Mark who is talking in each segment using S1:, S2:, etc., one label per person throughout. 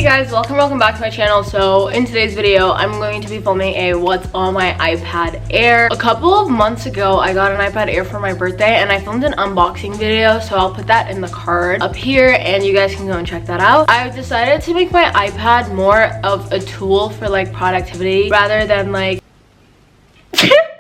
S1: Hey guys, welcome back to my channel. So in today's video I'm going to be filming a what's on my iPad Air. A couple of months ago I got an iPad Air for my birthday and I filmed an unboxing video, so I'll put that in the card up here and you guys can go and check that out. I've decided to make my iPad more of a tool for like productivity rather than like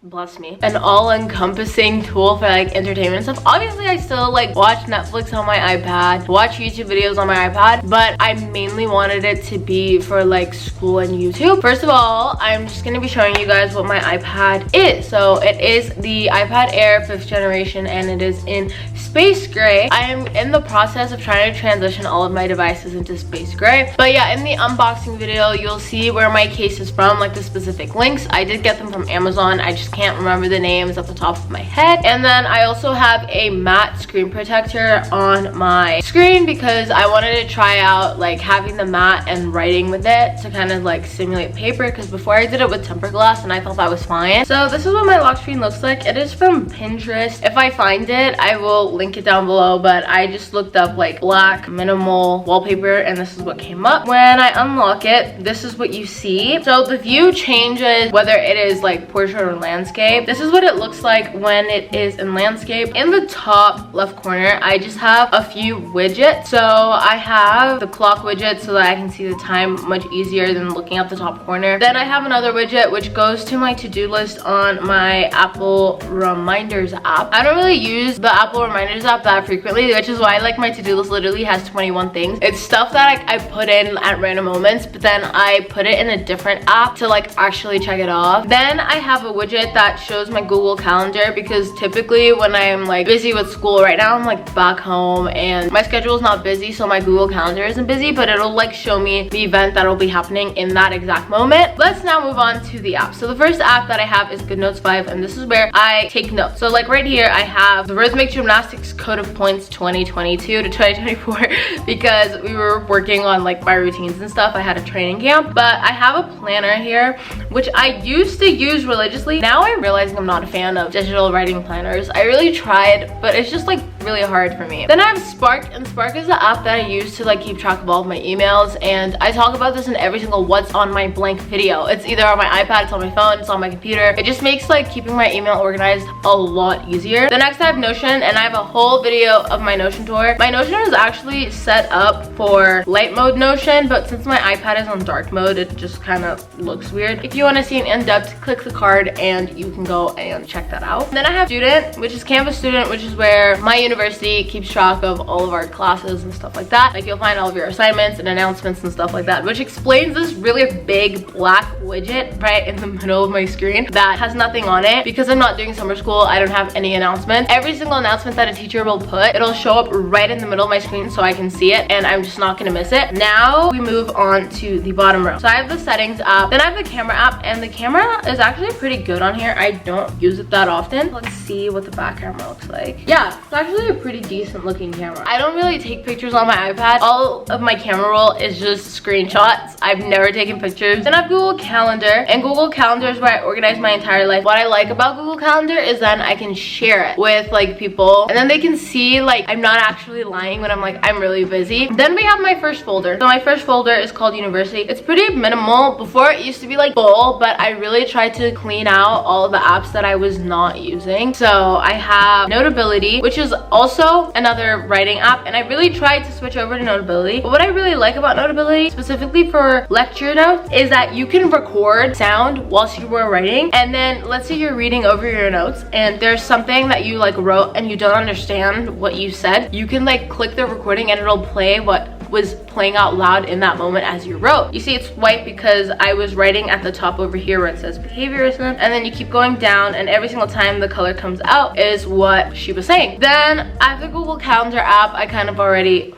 S1: bless me, an all-encompassing tool for like entertainment stuff. Obviously I still like watch Netflix on my iPad, watch YouTube videos on my iPad, but I mainly wanted it to be for like school and YouTube. First of all, I'm just going to be showing you guys what my iPad is. So it is the iPad Air 5th generation and it is in space gray. I am in the process of trying to transition all of my devices into space gray, but yeah, in the unboxing video you'll see where my case is from, like the specific links. I did get them from Amazon. I just can't remember the names off the top of my head. And then I also have a matte screen protector on my screen because I wanted to try out like having the matte and writing with it to kind of like simulate paper, because before I did it with tempered glass and I thought that was fine. So this is what my lock screen looks like. It is from Pinterest. If I find it I will link it down below, but I just looked up like black minimal wallpaper and this is what came up. When I unlock it, this is what you see. So the view changes whether it is like portrait or landscape. This is what it looks like when it is in landscape. In the top left corner I just have a few widgets. So I have the clock widget so that I can see the time much easier than looking at the top corner. Then I have another widget which goes to my to-do list on my Apple Reminders app. I don't really use the Apple Reminders app that frequently, which is why like my to-do list literally has 21 things. It's stuff that I put in at random moments, but then I put it in a different app to like actually check it off. Then I have a widget that shows my Google Calendar, because typically when I'm like busy with school, right now I'm like back home and my schedule is not busy, so my Google Calendar isn't busy, but it'll like show me the event that'll be happening in that exact moment. Let's now move on to the app. So the first app that I have is GoodNotes 5, and this is where I take notes. So like right here I have the Rhythmic Gymnastics Code of Points 2022 to 2024 because we were working on like my routines and stuff. I had a training camp, but I have a planner here which I used to use religiously. Now I'm realizing I'm not a fan of digital writing planners. I really tried, but it's just like really hard for me. Then I have Spark, and Spark is the app that I use to like keep track of all of my emails, and I talk about this in every single what's on my blank video. It's either on my iPad, it's on my phone, it's on my computer. It just makes like keeping my email organized a lot easier. The next I have Notion, and I have a whole video of my Notion tour. My Notion is actually set up for light mode Notion, but since my iPad is on dark mode it just kind of looks weird. If you want to see an in-depth, click the card and you can go and check that out. Then I have Student, which is Canvas Student, which is where my university keeps track of all of our classes and stuff like that. Like you'll find all of your assignments and announcements and stuff like that, which explains this really big black widget right in the middle of my screen that has nothing on it. Because I'm not doing summer school, I don't have any announcements. Every single announcement that a teacher will put, it'll show up right in the middle of my screen so I can see it and I'm just not gonna miss it. Now we move on to the bottom row. So I have the settings app, then I have the camera app, and the camera is actually pretty good on here. I don't use it that often. Let's see what the back camera looks like. Yeah, it's actually a pretty decent looking camera. I don't really take pictures on my iPad. All of my camera roll is just screenshots. I've never taken pictures. Then I have Google Calendar, and Google Calendar is where I organize my entire life. What I like about Google Calendar is then I can share it with like people, and then they can see like I'm not actually lying when I'm like I'm really busy. Then we have my first folder. So my first folder is called University. It's pretty minimal. Before it used to be like full, but I really tried to clean out all of the apps that I was not using. So I have Notability, which is also another writing app, and I really tried to switch over to Notability. But what I really like about Notability, specifically for lecture notes, is that you can record sound whilst you were writing, and then let's say you're reading over your notes and there's something that you like wrote and you don't understand what you said, you can like click the recording and it'll play what was playing out loud in that moment as you wrote. You see it's white because I was writing at the top over here where it says behaviorism, and then you keep going down and every single time the color comes out is what she was saying. Then I have the Google Calendar app. I kind of already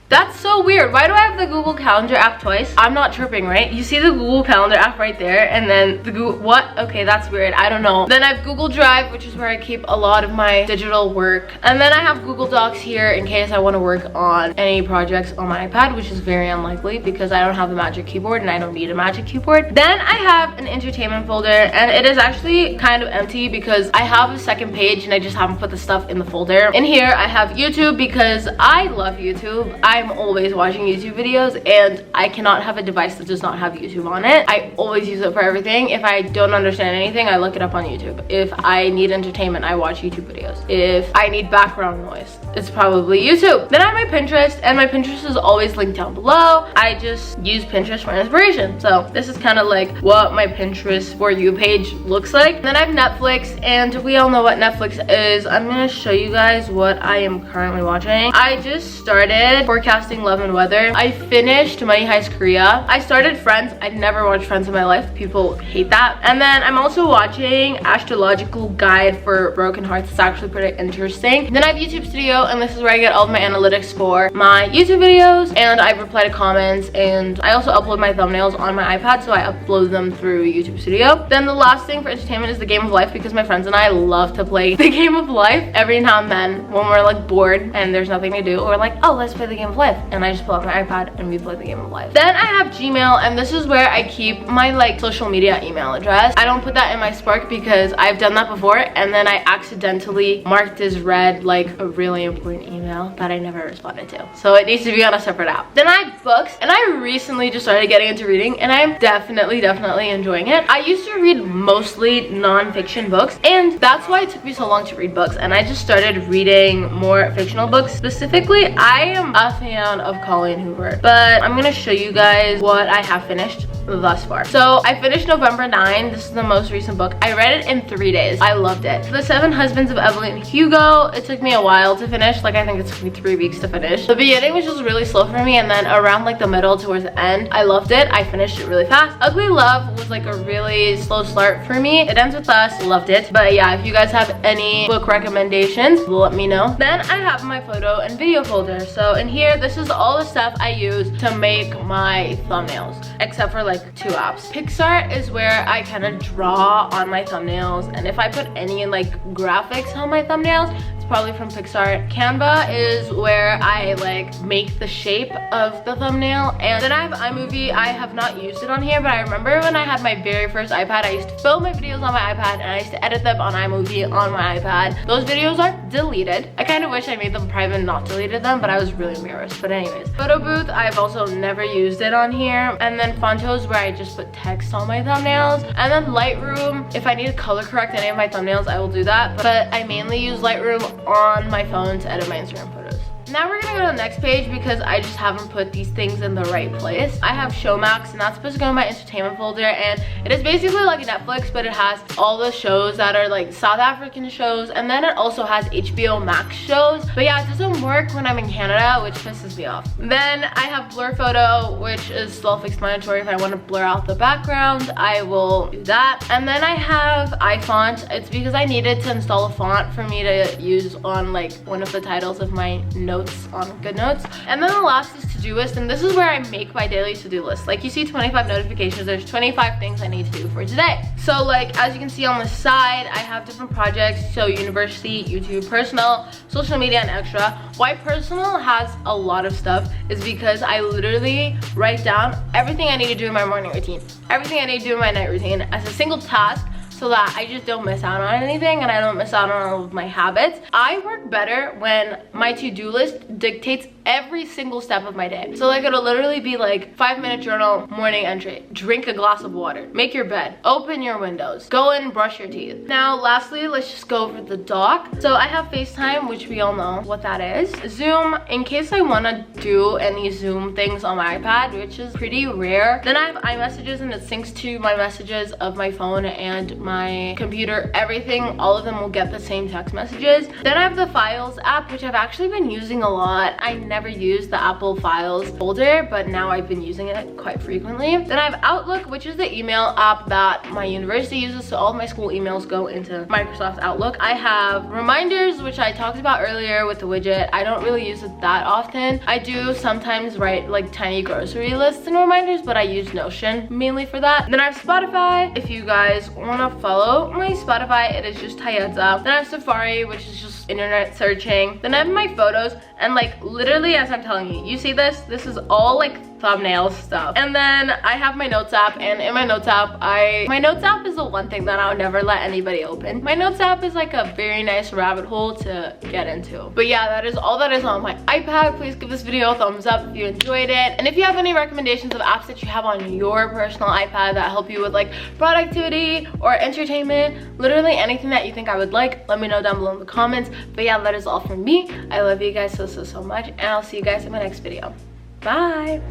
S1: That's so weird. Why do I have the Google Calendar app twice? I'm not tripping, right? You see the Google Calendar app right there, and then the Google, what? Okay, that's weird. I don't know. Then I have Google Drive, which is where I keep a lot of my digital work. And then I have Google Docs here in case I want to work on any projects on my iPad, which is very unlikely because I don't have a Magic Keyboard and I don't need a Magic Keyboard. Then I have an entertainment folder, and it is actually kind of empty because I have a second page and I just haven't put the stuff in the folder. In here, I have YouTube because I love YouTube. I'm always watching YouTube videos, and I cannot have a device that does not have YouTube on it. I always use it for everything. If I don't understand anything, I look it up on YouTube. If I need entertainment, I watch YouTube videos. If I need background noise, it's probably YouTube. Then I have my Pinterest, and my Pinterest is always linked down below. I just use Pinterest for inspiration. So this is kind of like what my Pinterest For You page looks like. Then I have Netflix, and we all know what Netflix is. I'm gonna show you guys what I am currently watching. I just started Forecasting Love and Weather. I finished Money Heist Korea. I started Friends. I've never watched Friends in my life. People hate that. And then I'm also watching Astrological Guide for Broken Hearts. It's actually pretty interesting. Then I have YouTube Studio, and this is where I get all of my analytics for my YouTube videos, and I reply to comments, and I also upload my thumbnails on my iPad, so I upload them through YouTube Studio. Then the last thing for entertainment is the Game of Life, because my friends and I love to play the Game of Life every now and then when we're like bored and there's nothing to do, or like, oh, let's play the Game of Life, and I just pull out my iPad and we play the Game of Life. Then I have Gmail, and this is where I keep my like social media email address. I don't put that in my Spark because I've done that before, and then I accidentally marked as read like a really important email that I never responded to, so it needs to be on a separate app. Then I have books, and I recently just started getting into reading, and I'm definitely enjoying it. I used to read mostly non-fiction books, and that's why it took me so long to read books, and I just started reading more fictional books. Specifically, I am a fan of Colleen Hoover, but I'm gonna show you guys what I have finished thus far. So I finished November 9. This is the most recent book. I read it in 3 days. I loved it. The Seven Husbands of Evelyn Hugo. It took me a while to finish. Like, I think it took me 3 weeks to finish. The beginning was just really slow for me, and then around like the middle towards the end, I loved it. I finished it really fast. Ugly Love was like a really slow start for me. It ends with us. Loved it. But yeah, if you guys have any book recommendations, let me know. Then I have my photo and video folder. So in here, this is all the stuff I use to make my thumbnails, except for like 2 apps. Pixar is where I kind of draw on my thumbnails, and if I put any like graphics on my thumbnails, it's probably from Pixar. Canva is where I like make the shape of the thumbnail. And then I have iMovie. I have not used it on here, but I remember when I had my very first iPad, I used to film my videos on my iPad, and I used to edit them on iMovie on my iPad. Those videos are deleted. I kind of wish I made them private and not deleted them, but I was really embarrassed. But anyways, Photo Booth, I've also never used it on here. And then Fonto is where I just put text on my thumbnails. And then Lightroom, if I need to color correct any of my thumbnails, I will do that, but I mainly use Lightroom on my phone to edit my Instagram photos. Now we're gonna go to the next page because I just haven't put these things in the right place. I have Showmax, and that's supposed to go in my entertainment folder, and it is basically like Netflix, but it has all the shows that are like South African shows, and then it also has HBO Max shows. But yeah, it doesn't work when I'm in Canada, which pisses me off. Then I have Blur Photo, which is self-explanatory. If I want to blur out the background, I will do that. And then I have iFont. It's because I needed to install a font for me to use on like one of the titles of my notes on GoodNotes. And then the last is to-do list, and this is where I make my daily to-do list. Like, you see 25 notifications, there's 25 things I need to do for today. So like, as you can see on the side, I have different projects. So university, YouTube, personal, social media, and extra. Why personal has a lot of stuff is because I literally write down everything I need to do in my morning routine, everything I need to do in my night routine as a single task, so that I just don't miss out on anything and I don't miss out on all of my habits. I work better when my to-do list dictates every single step of my day. So like, it'll literally be like 5-minute journal, morning entry, drink a glass of water, make your bed, open your windows, go and brush your teeth. Now lastly, let's just go over the dock. So I have FaceTime, which we all know what that is. Zoom, in case I want to do any Zoom things on my iPad, which is pretty rare. Then I have iMessages, and it syncs to my messages of my phone and my computer. Everything, all of them will get the same text messages. Then I have the Files app, which I've actually been using a lot. I never used the Apple Files folder, but now I've been using it quite frequently. Then I have Outlook, which is the email app that my university uses, so all of my school emails go into Microsoft Outlook. I have Reminders, which I talked about earlier with the widget. I don't really use it that often. I do sometimes write like tiny grocery lists and reminders, but I use Notion mainly for that. Then I have Spotify. If you guys want to follow my Spotify, it is just Tayetza. Then I have Safari, which is just internet searching. Then I have my photos, and like literally, as I'm telling you, you see this? This is all like thumbnail stuff. And then I have my notes app, and in my notes app, my notes app is the one thing that I would never let anybody open. My notes app is like a very nice rabbit hole to get into. But yeah, that is all that is on my iPad. Please give this video a thumbs up if you enjoyed it. And if you have any recommendations of apps that you have on your personal iPad that help you with like productivity or entertainment, literally anything that you think I would like, let me know down below in the comments. But yeah, that is all from me. I love you guys so much, and I'll see you guys in my next video. Bye.